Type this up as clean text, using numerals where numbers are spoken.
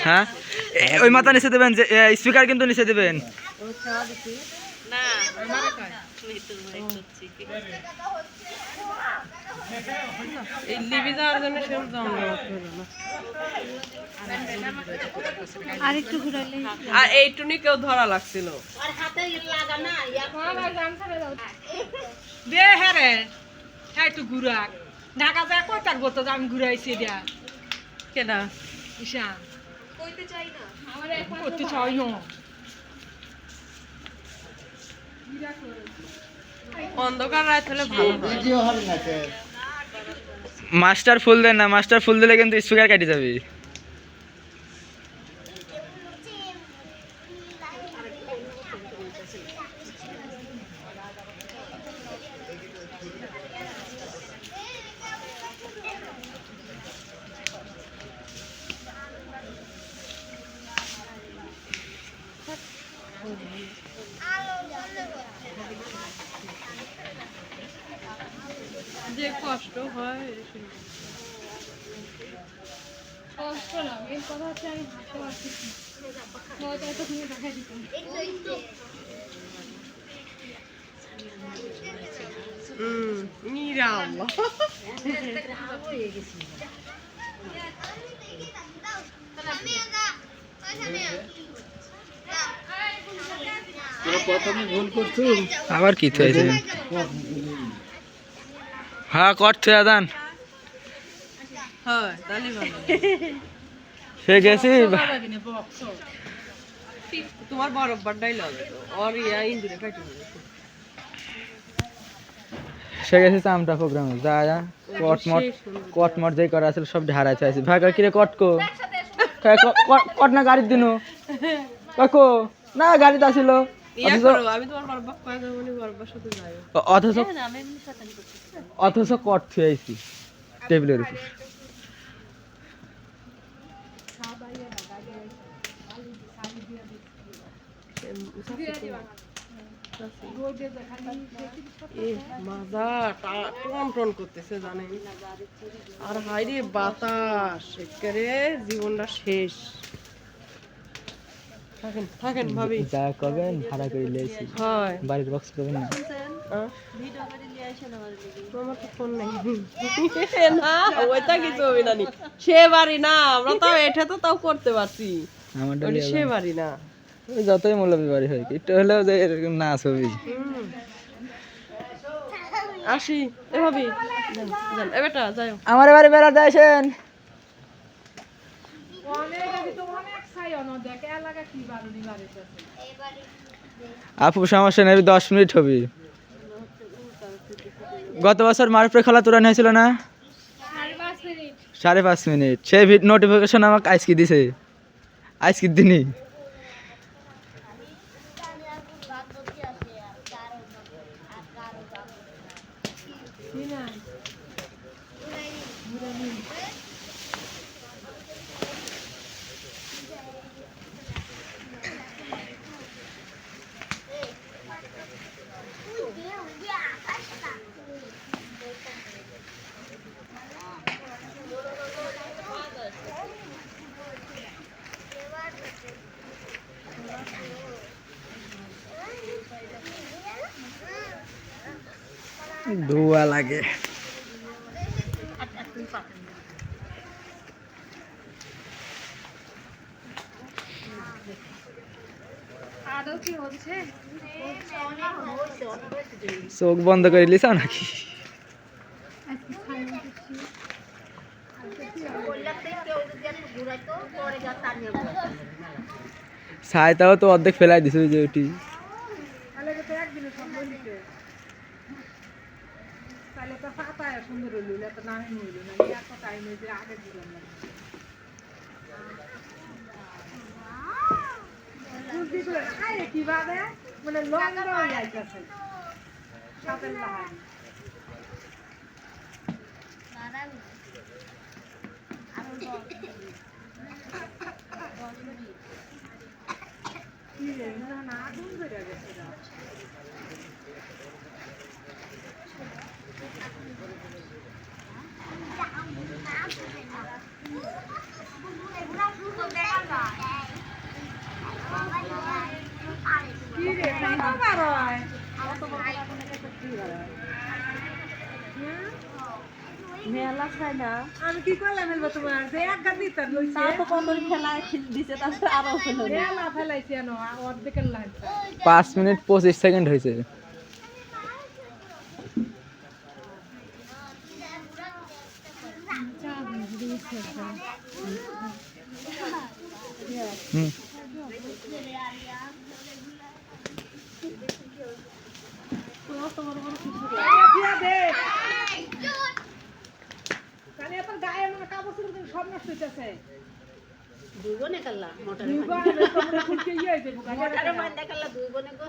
হ্যাঁ ওই মাথা নিচে দেবেন, যে স্পিকার কিন্তু নিচে দেবেন। আর এইটুনি কেউ ধরা লাগছিল দে হ্যাঁ রে, হ্যাঁ একটু ঘুরাক ঢাকা যায় কই থাকবো তো আমি ঘুরাইছি দিয়া কেনা ঈশা করতে চাই না অন্ধকার রাত হলে ভালো হয়। মাস্টার ফুল দেন না, মাস্টার ফুল দিলে কিন্তু স্পিকার কেটে যাবে। যে কষ্ট হয় কষ্ট না, মেন কথা হচ্ছে আমি হাঁটতে পারছি না, হয়তো এতক্ষণে দেখা দিতাম। নিরাম আবার কি হয়েছে? হ্যাঁ কট থুয়া দান হয় তাহলে ভালো। সে গেছি তোমার বরফ ডাইলগ আর ইয়া ইন্দুরে কাটি সে গেছে চামটা প্রোগ্রামে যা যা কটমট যেই করা আছে সব ঢারা চাইছে ভাগা কিরে কটকো কট না গাড়ির দিনু কাকো না গাড়িতে আসিল আমি তোমার বরফ কয়ে দেবো বরফের সাথে যাই অথচ কট থুয়েছি টেবিলের উপর। টন করতেছে জানেন আর হাইরে বাতাস একেবারে জীবনটা শেষ। থাকেন থাকেন ভাবি যা করবেন ভাড়া করে লিয়েছি হয় বাড়ির বক্স করবেন না। আমার তো ফোন নেই না ওইটা কিছু হবে না সে বাড়ি না আমরা তাও এটা তো তাও করতে পারছি আমারটা সে বাড়ি না যতই মৌলবী বাড়ি হয় একটু হলেও যে এরকম না ছবি আসি এভাবে এবারটা যাই আমার বাড়ি বেড়াতে আসেন। আপু সমস্যা নেই 10 মিনিট হবে। গত বছর মারুফের খেলা তুরান হয়েছিল না 5.5 মিনিট সেই নোটিফিকেশন আমাকে আজকে দিছে আজকে দিনই। ধোয়া লাগে চোখ বন্ধ করে লিসাও নাকি ছাইটাও তো অর্ধেক ফেলাই দিছে ওই যে ওটি কিভাবে মানে লঙ্কা হয়ে যাইতেছে সাপের লাহাই আগুন ধরে গেছে মেলা খায় না আমি কি করলাম বলবো তোমার যে এক গাড়ি দিতাম তা তো কত খেলায় দিছে তারপরে আরো হলো না। মেলা ফেলাইছি জানো অর্ধেকের লাইন 5 মিনিট 25 সেকেন্ড হয়েছে। হুম গায়ে মানে কাপড় চোপড় সব নষ্ট হইতেছে দুইবনে কাল্লা মোটরে মাইন্দা কাল্লা দুইবনে গো